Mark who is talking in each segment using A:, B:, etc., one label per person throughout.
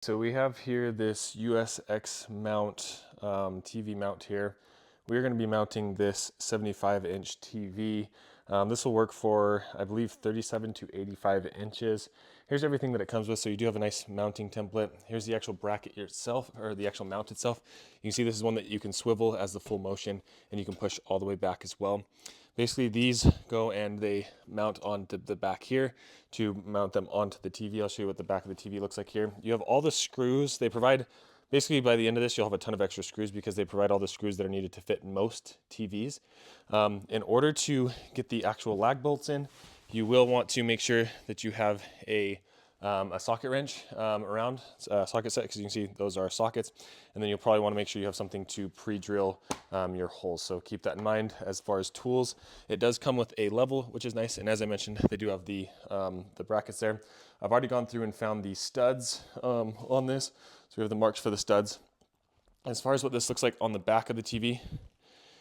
A: So we have here this USX mount, TV mount here. We're going to be mounting this 75-inch TV. This will work for, I believe, 37 to 85 inches. Here's everything that it comes with. So you do have a nice mounting template. Here's the actual bracket itself, or the actual mount itself. You can see this is one that you can swivel as the full motion, and you can push all the way back as well. Basically, these go and they mount onto the back here to mount them onto the TV. I'll show you what the back of the TV looks like here. You have all the screws. They provide, basically by the end of this, you'll have a ton of extra screws because they provide all the screws that are needed to fit most TVs. In order to get the actual lag bolts in, you will want to make sure that you have a socket wrench around socket set, because you can see those are sockets, and then you'll probably want to make sure you have something to pre-drill your holes. So keep that in mind. As far as tools, it does come with a level, which is nice, and as I mentioned, they do have the brackets there. I've already gone through and found the studs on this, so we have the marks for the studs. As far as what this looks like on the back of the TV,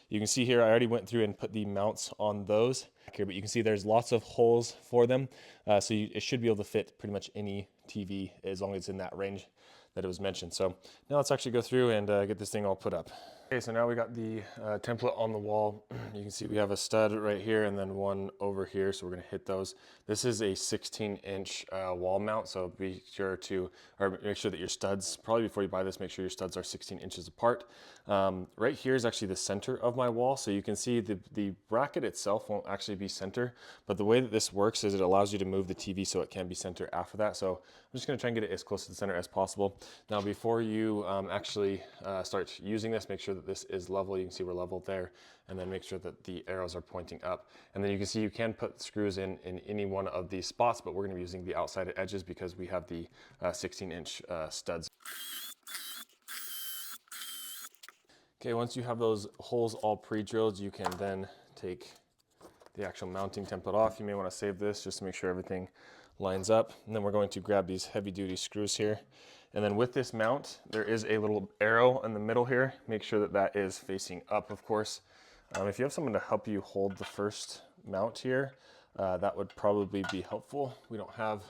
A: you can see here, I already went through and put the mounts on those here, but you can see there's lots of holes for them. So it should be able to fit pretty much any TV as long as it's in that range that it was mentioned. So now let's actually go through and get this thing all put up. Okay, so now we got the template on the wall. You can see we have a stud right here and then one over here, so we're gonna hit those. This is a 16-inch wall mount, so be sure to, or make sure that your studs, probably before you buy this, make sure your studs are 16 inches apart. Right here is actually the center of my wall, so you can see the bracket itself won't actually be center, but the way that this works is it allows you to move the TV so it can be center after that. So I'm just gonna try and get it as close to the center as possible. Now, before you actually start using this, make sure that this is level. You can see we're level there, and then make sure that the arrows are pointing up. And then you can see you can put screws in any one of these spots, but we're gonna be using the outside edges because we have the 16-inch studs. Okay, once you have those holes all pre-drilled, you can then take the actual mounting template off. You may want to save this just to make sure everything lines up. And then we're going to grab these heavy-duty screws here. And then with this mount, there is a little arrow in the middle here. Make sure that that is facing up, of course. If you have someone to help you hold the first mount here, that would probably be helpful. We don't have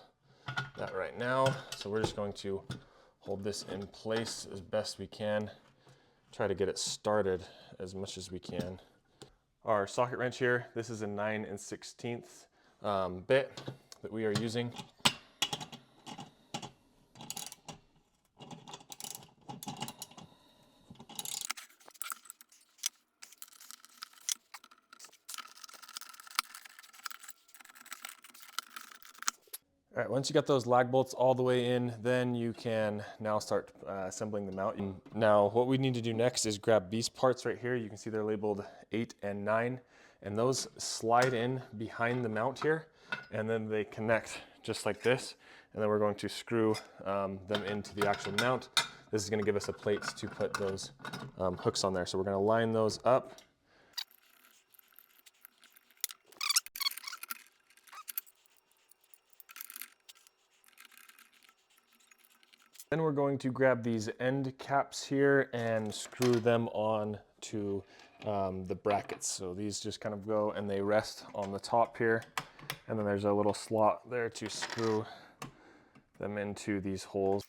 A: that right now, so we're just going to hold this in place as best we can. Try to get it started as much as we can. Our socket wrench here, this is a 9 16 bit that we are using. All right, once you got those lag bolts all the way in, then you can now start assembling the mount. Now, what we need to do next is grab these parts right here. You can see they're labeled 8 and 9, and those slide in behind the mount here, and then they connect just like this. And then we're going to screw them into the actual mount. This is gonna give us a plate to put those hooks on there. So we're gonna line those up. Then we're going to grab these end caps here and screw them on to the brackets. So these just kind of go and they rest on the top here. And then there's a little slot there to screw them into these holes.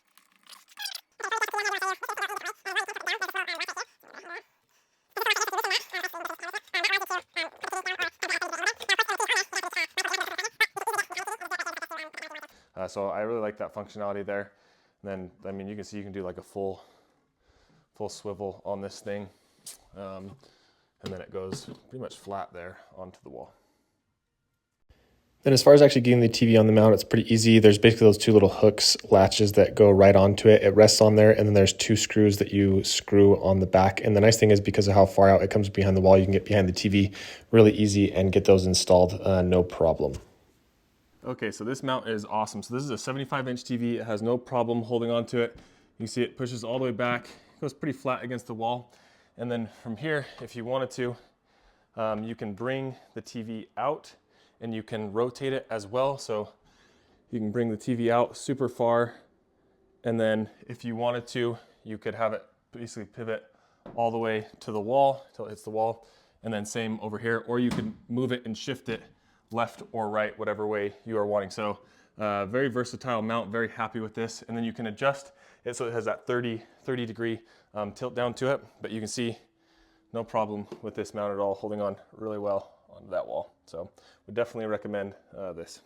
A: So I really like that functionality there. And then, I mean, you can see you can do like a full swivel on this thing. And then it goes pretty much flat there onto the wall. Then as far as actually getting the TV on the mount, it's pretty easy. There's basically those two little hooks, latches that go right onto it. It rests on there, and then there's two screws that you screw on the back. And the nice thing is because of how far out it comes behind the wall, you can get behind the TV really easy and get those installed no problem. Okay, so this mount is awesome. So this is a 75-inch TV. It has no problem holding on to it. You can see it pushes all the way back. It goes pretty flat against the wall. And then from here, if you wanted to, you can bring the TV out and you can rotate it as well. So you can bring the TV out super far. And then if you wanted to, you could have it basically pivot all the way to the wall until it hits the wall. And then same over here, or you can move it and shift it left or right, whatever way you are wanting. So very versatile mount, very happy with this. And then you can adjust So it has that 30 degree tilt down to it, but you can see no problem with this mount at all, holding on really well onto that wall. So we definitely recommend this.